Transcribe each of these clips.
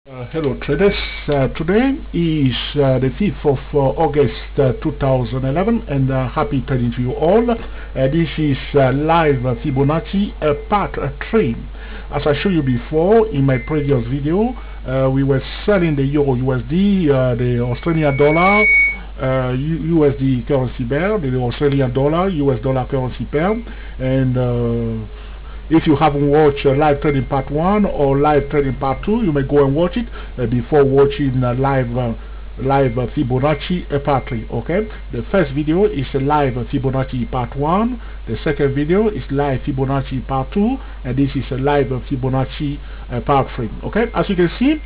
Hello traders, today is the 5th of August 2011 and happy trading to you all. This is live Fibonacci part 3. As I showed you before in my previous video, we were selling the Euro USD, the Australian dollar, USD currency pair, the Australian dollar, US dollar currency pair, and if you haven't watched live trading part 1 or live trading part 2, you may go and watch it before watching live Fibonacci part 3. Okay, the first video is live Fibonacci part 1, the second video is live Fibonacci part 2, and this is a live Fibonacci part 3. Okay, as you can see,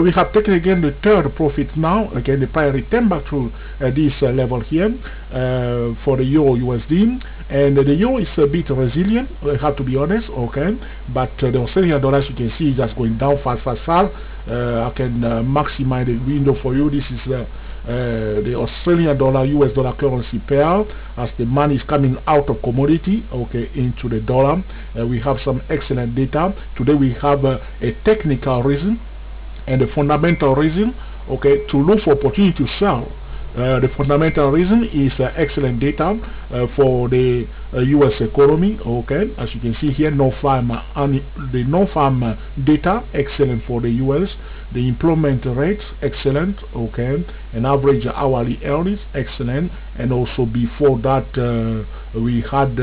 we have taken again the third profit now. Again, the price returned back to this level here for the Euro USD, and the Euro is a bit resilient, I have to be honest. Okay, but the Australian dollar, as you can see, is just going down fast. I can maximize the window for you. This is the Australian dollar US dollar currency pair, as the money is coming out of commodity, okay, into the dollar. We have some excellent data today. We have a technical reason and a fundamental reason, okay, to look for opportunity to sell. The fundamental reason is excellent data for the US economy. Okay, as you can see here, non-farm data excellent for the US. The employment rates excellent. Okay, and average hourly earnings excellent. And also before that, we had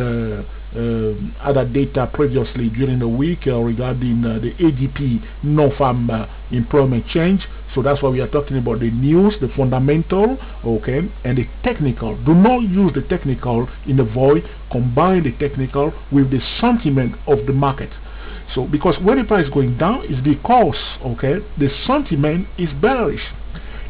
other data previously during the week regarding the ADP non-farm employment change. So that's why we are talking about the news, the fundamental, okay, and the technical. Do not use the technical in the void. Combine the technical with the sentiment of the market. So because when the price is going down, it's because, okay, the sentiment is bearish.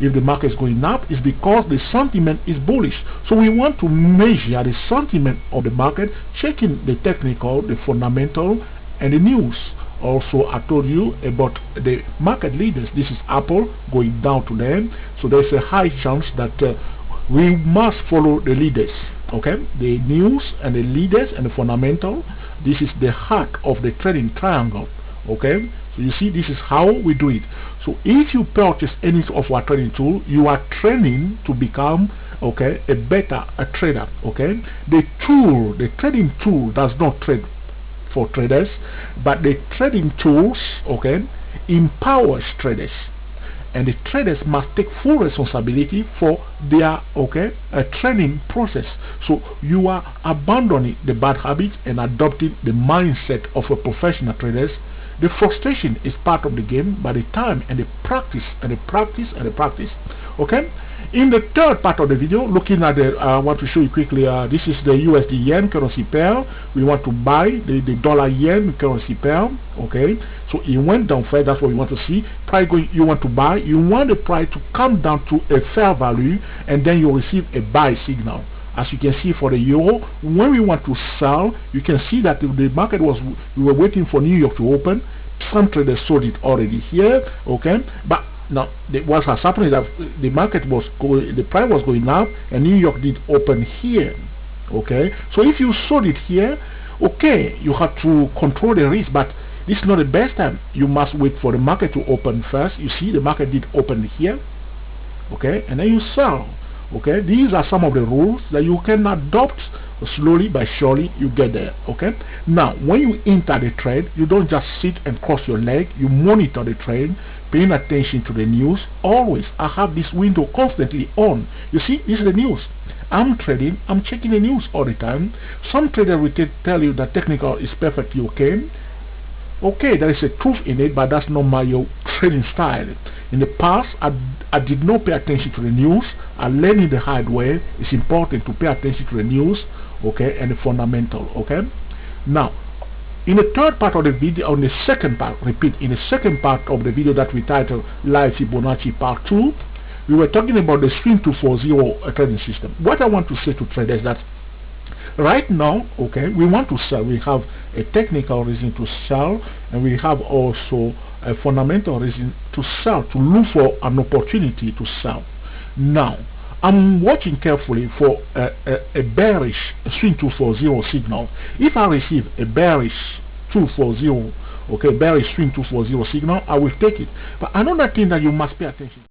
If the market is going up, it's because the sentiment is bullish. So we want to measure the sentiment of the market, checking the technical, the fundamental, and the news. Also, I told you about the market leaders. This is Apple going down to them. So there's a high chance that we must follow the leaders. Okay, the news and the leaders and the fundamental. This is the heart of the trading triangle. Okay, so you see, this is how we do it. So if you purchase any of our trading tool, you are training to become, okay, a better trader. Okay, the trading tool does not trade for traders, but the trading tools, okay, empowers traders, and the traders must take full responsibility for their, okay, training process. So you are abandoning the bad habits and adopting the mindset of a professional traders. The frustration is part of the game, but the time and the practice and the practice and the practice. Okay, in the third part of the video, looking at the I want to show you quickly, this is the USD yen currency pair. We want to buy the dollar yen currency pair. Okay, so it went down first. That's what we want to see. Price going, you want to buy, you want the price to come down to a fair value, and then you receive a buy signal. As you can see for the euro, when we want to sell, you can see that the market was, we were waiting for New York to open. Some traders sold it already here. Okay, but now what has happened is that the market was going, the price was going up, and New York did open here. Okay, so if you sold it here, okay, you have to control the risk, but this is not the best time. You must wait for the market to open first. You see, the market did open here. Okay, and then you sell. Okay, these are some of the rules that you can adopt slowly but surely. You get there. Okay, now when you enter the trade, you don't just sit and cross your leg. You monitor the trade, paying attention to the news. Always, I have this window constantly on. You see, this is the news. I'm trading, I'm checking the news all the time. Some traders will tell you that technical is perfectly okay. Okay, there is a truth in it, but that's not my trading style. In the past, I did not pay attention to the news. I learned the hard way. It's important to pay attention to the news, okay, and the fundamental. Okay, now in the third part of the video, on the second part, repeat, in the second part of the video that we titled Live Fibonacci Part 2, we were talking about the swing 240 trading system. What I want to say to traders is that right now, okay, we want to sell. We have a technical reason to sell, and we have also a fundamental reason to sell, to look for an opportunity to sell. Now, I'm watching carefully for a bearish swing 240 signal. If I receive a bearish 240 okay, bearish swing 240 signal, I will take it. But another thing that you must pay attention to,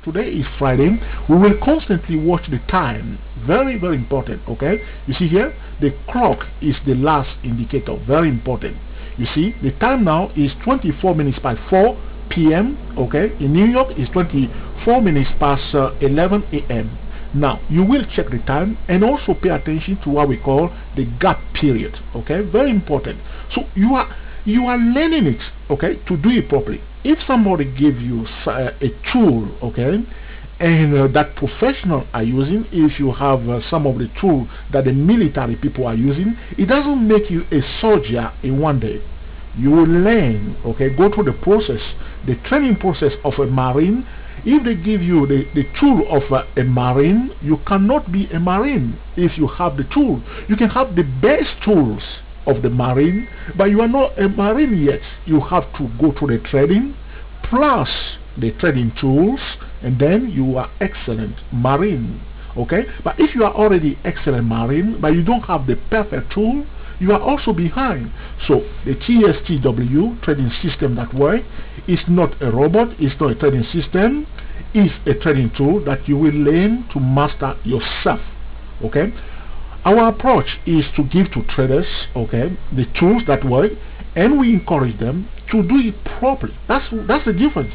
today is Friday, we will constantly watch the time. Very, very important, okay? You see here, the clock is the last indicator, very important. You see, the time now is 24 minutes past 4 p.m., okay? In New York, it's 24 minutes past 11 a.m. Now, you will check the time and also pay attention to what we call the gap period, okay? Very important. So you are learning it, okay, to do it properly. If somebody gives you a tool, okay, and that professional are using, if you have some of the tools that the military people are using, it doesn't make you a soldier in one day. You will learn, okay, go through the process, the training process of a Marine. If they give you the tool of a Marine, you cannot be a Marine if you have the tool. You can have the best tools of the Marine, but you are not a Marine yet. You have to go through the training plus the trading tools, and then you are excellent Marine, okay? But if you are already excellent Marine but you don't have the perfect tool, you are also behind. So the TSTW trading system that way is not a robot, it's not a trading system, it's a trading tool that you will learn to master yourself, okay? Our approach is to give to traders, okay, the tools that work, and we encourage them to do it properly. That's the difference.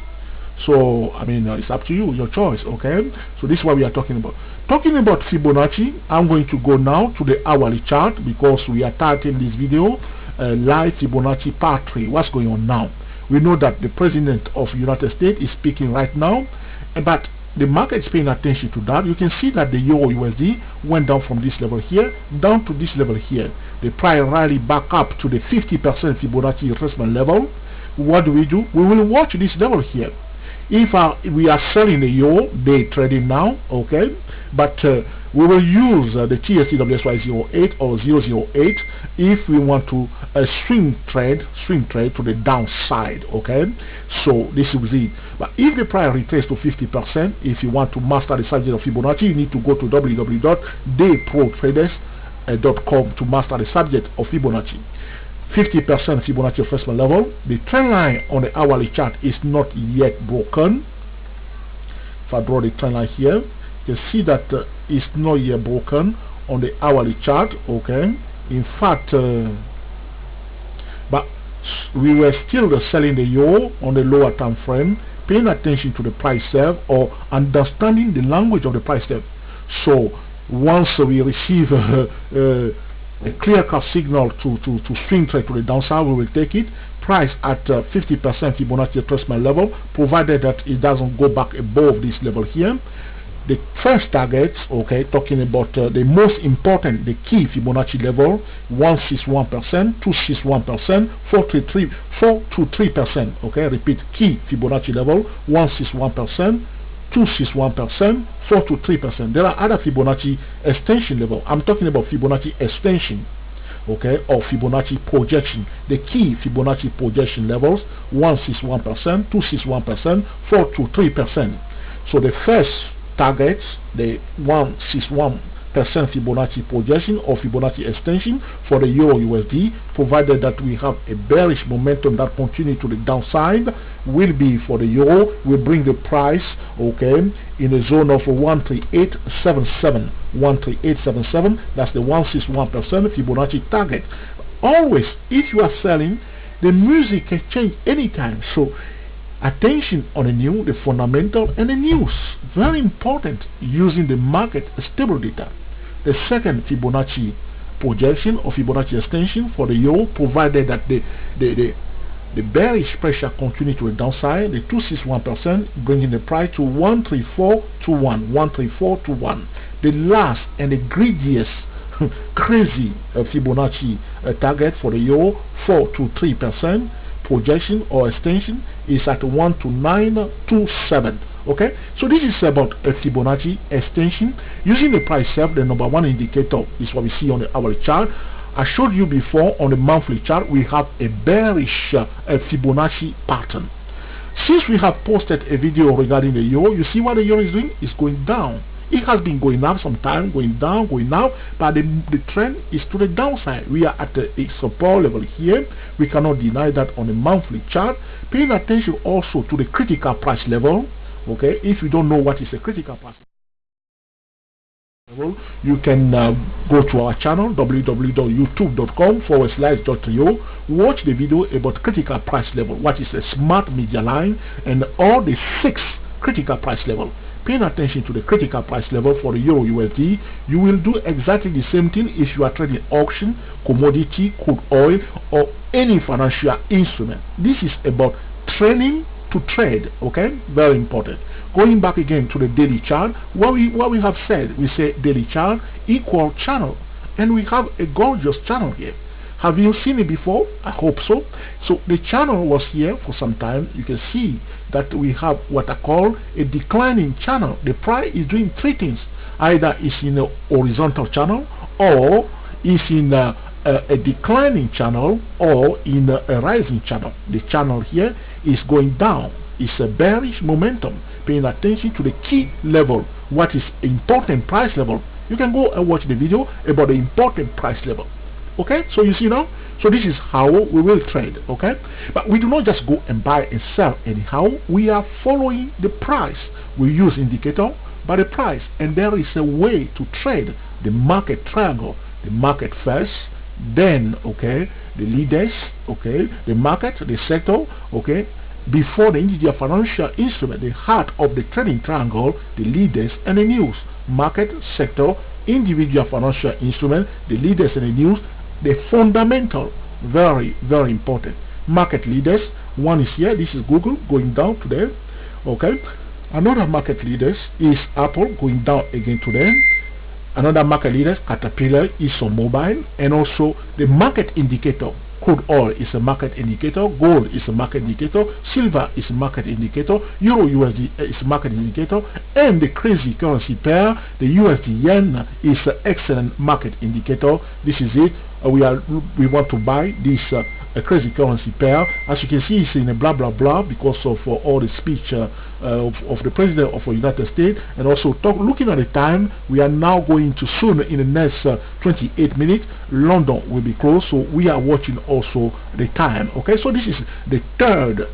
So I mean, it's up to you, your choice, okay? So this is what we are talking about. Talking about Fibonacci, I'm going to go now to the hourly chart because we are starting this video live Fibonacci part 3. What's going on now? We know that the President of the United States is speaking right now, but the market is paying attention to that. You can see that the Euro USD went down from this level here down to this level here. The price rally back up to the 50% Fibonacci retracement level. What do? We will watch this level here. If we are selling the euro, day trading now, okay, but we will use the TSCWSY08 or 008 if we want to swing trade to the downside, okay? So this is it. But if the price retraces to 50%, if you want to master the subject of Fibonacci, you need to go to www.dayprotraders.com to master the subject of Fibonacci. 50% Fibonacci retracement level. The trend line on the hourly chart is not yet broken. If I draw the trend line here, you can see that it's not yet broken on the hourly chart, okay? In fact, but we were still selling the euro on the lower time frame, paying attention to the price serve or understanding the language of the price serve. So once we receive a clear-cut signal to swing trade to the downside, we will take it. Price at 50% Fibonacci retracement level, provided that it doesn't go back above this level here. The first targets, okay, talking about the most important, the key Fibonacci level, 161%, 261%, 423%, okay, repeat, key Fibonacci level, 161%, 261%, 423%. There are other Fibonacci extension level. I'm talking about Fibonacci extension, okay, or Fibonacci projection. The key Fibonacci projection levels: 161%, 261%, 423%. So the first targets, the 161% Fibonacci projection or Fibonacci extension for the Euro USD, provided that we have a bearish momentum that continues to the downside, will be for the Euro, will bring the price, okay, in the zone of 13877. 13877, that's the 161% Fibonacci target. Always, if you are selling, the music can change anytime. So attention on the new, the fundamental, and the news. Very important, using the market stable data. The second Fibonacci projection or Fibonacci extension for the euro, provided that the bearish pressure continues to the downside, the 261%, bringing the price to 13421. 13421. The last and the greediest crazy Fibonacci target for the euro, 423% projection or extension, is at 12927. Okay, so this is about a Fibonacci extension using the price serve. The number one indicator is what we see on the hourly chart. I showed you before on the monthly chart we have a bearish Fibonacci pattern. Since we have posted a video regarding the euro, you see what the euro is doing? It's going down. It has been going up sometime, going down, going up, but the trend is to the downside. We are at a support level here. We cannot deny that on a monthly chart. Paying attention also to the critical price level. Okay, if you don't know what is a critical price level, you can go to our channel www.youtube.com/.io. watch the video about critical price level, what is a smart media line, and all the 6 critical price level. Paying attention to the critical price level for the Euro USD, you will do exactly the same thing if you are trading auction, commodity, crude oil, or any financial instrument. This is about training to trade. Okay, very important. Going back again to the daily chart, what we have said, we say daily chart equal channel, and we have a gorgeous channel here. Have you seen it before? I hope so. So the channel was here for some time. You can see that we have what I call a declining channel. The price is doing 3 things: either it's in a horizontal channel, or it's in a declining channel, or in a rising channel. The channel here is going down. It's a bearish momentum. Paying attention to the key level, what is important price level. You can go and watch the video about the important price level. Okay, so you see now, so this is how we will trade. Okay, but we do not just go and buy and sell anyhow. We are following the price. We use indicator by the price, and there is a way to trade the market triangle. The market first, then okay, the leaders, okay, the market, the sector, okay, before the individual financial instrument, the heart of the trading triangle, the leaders and the news. Market, sector, individual financial instrument, the leaders and the news. The fundamental, very important. Market leaders, one is here, this is Google going down today. Okay, another market leaders is Apple going down again today. Another market leaders, Caterpillar, is on mobile, and also the market indicator. Crude oil is a market indicator, gold is a market indicator, silver is a market indicator, Euro USD is a market indicator, and the crazy currency pair, the USD yen, is an excellent market indicator. This is it. We want to buy this a crazy currency pair. As you can see, it's in a blah blah blah because of all the speech of the president of the United States, and also looking at the time, we are now going to soon, in the next 28 minutes, London will be closed, so we are watching also the time. Okay, so this is the third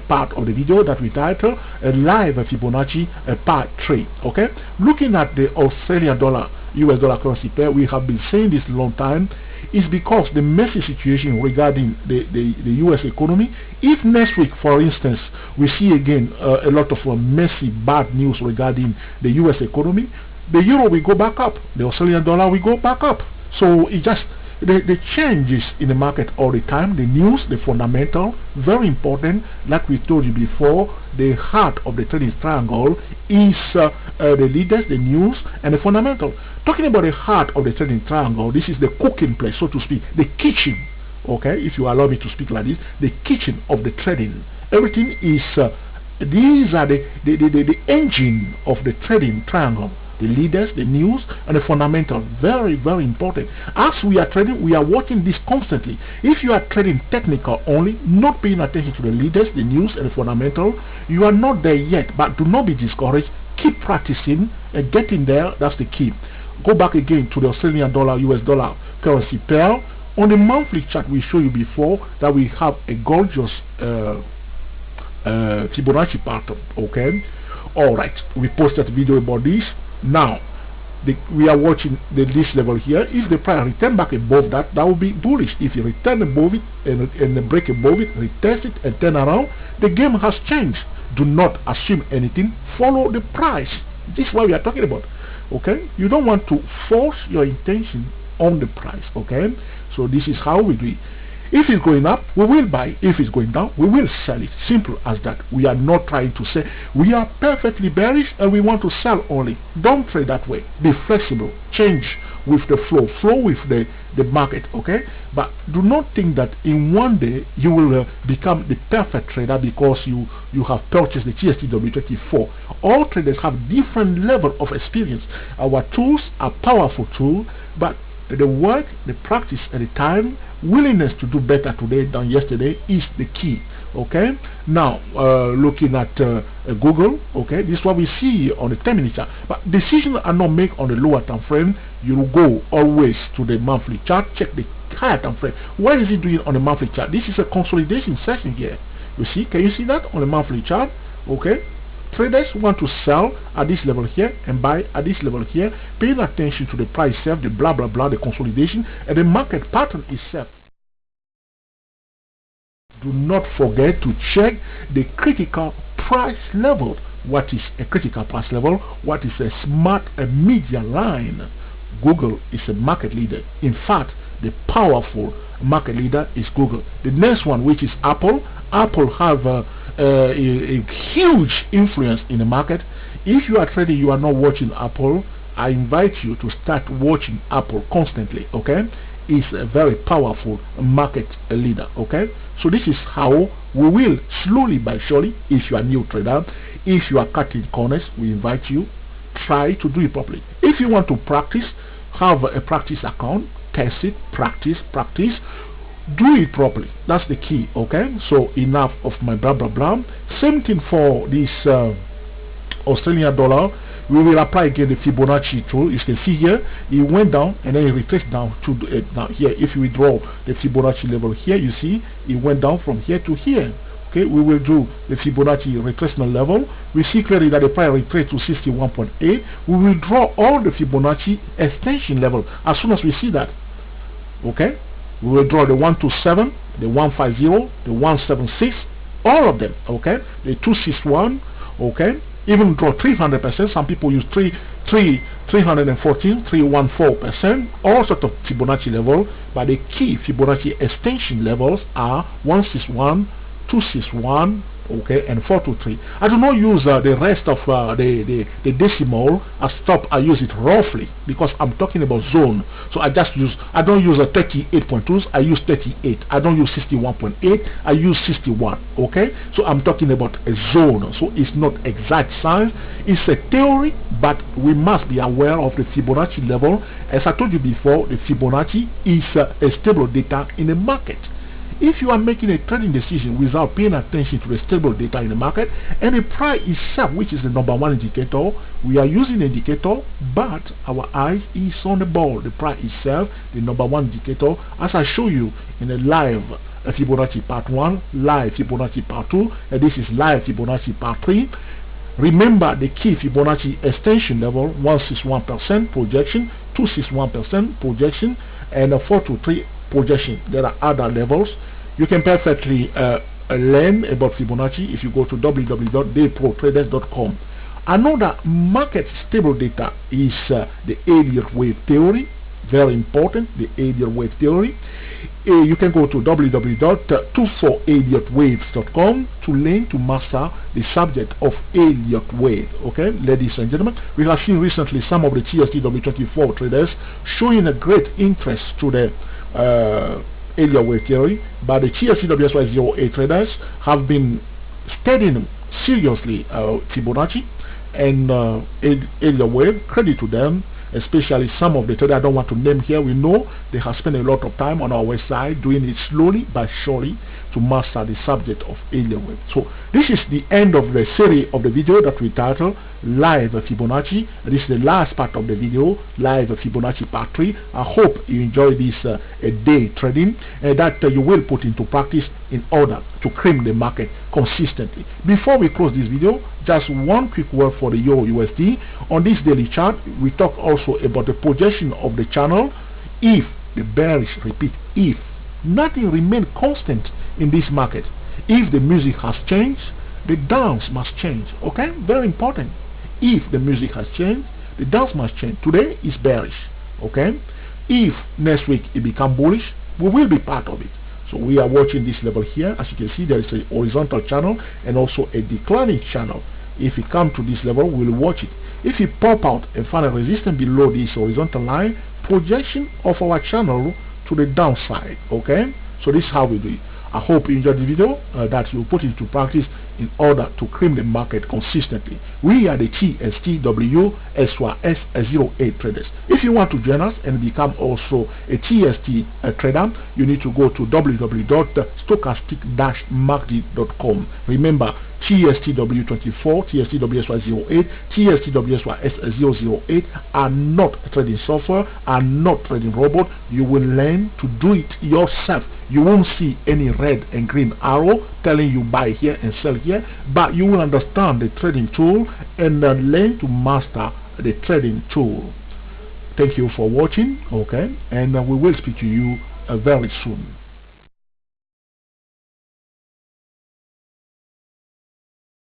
part of the video that we titled a live Fibonacci part 3. Okay, looking at the Australian dollar US dollar currency pair, we have been saying this a long time, is because the messy situation regarding the US economy. If next week, for instance, we see again a lot of messy bad news regarding the US economy, the euro will go back up, the Australian dollar will go back up. So it just the changes in the market all the time, the news, the fundamental, very important. Like we told you before, the heart of the trading triangle is the leaders, the news, and the fundamental. Talking about the heart of the trading triangle, this is the cooking place, so to speak, the kitchen. Okay, if you allow me to speak like this, the kitchen of the trading. Everything is these are the engine of the trading triangle. The leaders, the news, and the fundamental. Very important. As we are trading, we are watching this constantly. If you are trading technical only, not paying attention to the leaders, the news, and the fundamental, you are not there yet. But do not be discouraged. Keep practicing and getting there. That's the key. Go back again to the Australian dollar, US dollar currency pair. On the monthly chart we showed you before that we have a gorgeous Fibonacci pattern. Okay, all right. We posted a video about this. Now we are watching this level here. If the price return back above that, that will be bullish. If you return above it and break above it, retest it and turn around, the game has changed. Do not assume anything. Follow the price. This is what we are talking about. Okay, you don't want to force your intention on the price. Okay, so this is how we do it. If it's going up, we will buy. If it's going down, we will sell it. Simple as that. We are not trying to say we are perfectly bearish and we want to sell only. Don't trade that way. Be flexible. Change with the flow. Flow with the market. Okay, but do not think that in one day you will become the perfect trader because you have purchased the TSTW24. All traders have different level of experience. Our tools are powerful tools, but the work, the practice, and the time, willingness to do better today than yesterday is the key. Okay, now looking at Google, okay, this is what we see on the 10-minute chart, but decisions are not made on the lower time frame. You will go always to the monthly chart, check the higher time frame. What is it doing on the monthly chart? This is a consolidation session here. You see, can you see that on the monthly chart? Okay, traders want to sell at this level here and buy at this level here, paying attention to the price itself, the blah blah blah, the consolidation, and the market pattern itself. Do not forget to check the critical price level. What is a critical price level? What is a smart media line? Google is a market leader. In fact, the powerful market leader is Google. The next one, which is Apple. Apple have a huge influence in the market. If you are trading, you are not watching Apple, I invite you to start watching Apple constantly. Okay, it's a very powerful market leader. Okay, so this is how we will slowly but surely, if you are a new trader, if you are cutting corners, we invite you, try to do it properly. If you want to practice, have a practice account, test it, practice, do it properly. That's the key. Okay, so enough of my blah blah blah. Same thing for this Australian dollar. We will apply again the Fibonacci tool. You can see here it went down and then it retraced down to now here. If you withdraw the Fibonacci level here, you see it went down from here to here. Okay, we will do the Fibonacci retracement level. We see clearly that the price retraced to 61.8. We will draw all the Fibonacci extension level as soon as we see that. Okay, we will draw the 127, the 150, the 176, all of them. Okay, the 261. Okay, even draw 300%. Some people use 314, 314%, all sorts of Fibonacci level, but the key Fibonacci extension levels are 161, 261, okay, and 423. I do not use the rest of the decimal as stop. I use it roughly because I'm talking about zone. So I don't use a 38.2s, I use 38. I don't use 61.8, I use 61. Okay, so I'm talking about a zone. So it's not exact science, it's a theory, but we must be aware of the Fibonacci level. As I told you before, the Fibonacci is a stable data in the market. If you are making a trading decision without paying attention to the stable data in the market and the price itself, which is the #1 indicator, we are using the indicator, but our eyes is on the ball. The price itself, the #1 indicator, as I show you in a live Fibonacci part 1, live Fibonacci part 2, and this is live Fibonacci part 3. Remember the key Fibonacci extension level: 161% projection, 261% projection, and a 423 projection. There are other levels. You can perfectly learn about Fibonacci if you go to www.dayprotraders.com. Another market stable data is the Elliott wave theory. Very important, the Elliott wave theory. You can go to www.24elliottwaves.com to learn to master the subject of Elliott wave. Okay, ladies and gentlemen, we have seen recently some of the TSTW24 traders showing a great interest to the Elliott wave theory, but the TSTWSY08 traders have been studying seriously Fibonacci and Elliott wave. Credit to them, especially some of the traders I don't want to name here. We know they have spent a lot of time on our website doing it slowly but surely to master the subject of Elliott wave. So this is the end of the series of the video that we titled Live Fibonacci. This is the last part of the video, Live Fibonacci part 3. I hope you enjoy this day trading and that you will put into practice in order to cream the market consistently. Before we close this video, just one quick word for the Euro USD. On this daily chart, we talk also about the projection of the channel. If the bearish, repeat, if nothing remains constant in this market, if the music has changed, the dance must change. Okay, very important. If the music has changed, the dance must change. Today is bearish. Okay, if next week it becomes bullish, we will be part of it. So we are watching this level here. As you can see, there is a horizontal channel and also a declining channel. If it comes to this level, we'll watch it. If it pop out and find a resistance below this horizontal line, projection of our channel to the downside. Okay, so this is how we do it. I hope you enjoyed the video, that you put into practice in order to cream the market consistently. We are the TSTWSYS08 traders. If you want to join us and become also a TST trader, you need to go to www.stochastic-market.com. Remember, TSTW24, TSTWSY08, TSTWSYS008 are not trading software, are not trading robot. You will learn to do it yourself. You won't see any red and green arrow telling you buy here and sell here, but you will understand the trading tool and learn to master the trading tool. Thank you for watching, okay, and we will speak to you very soon.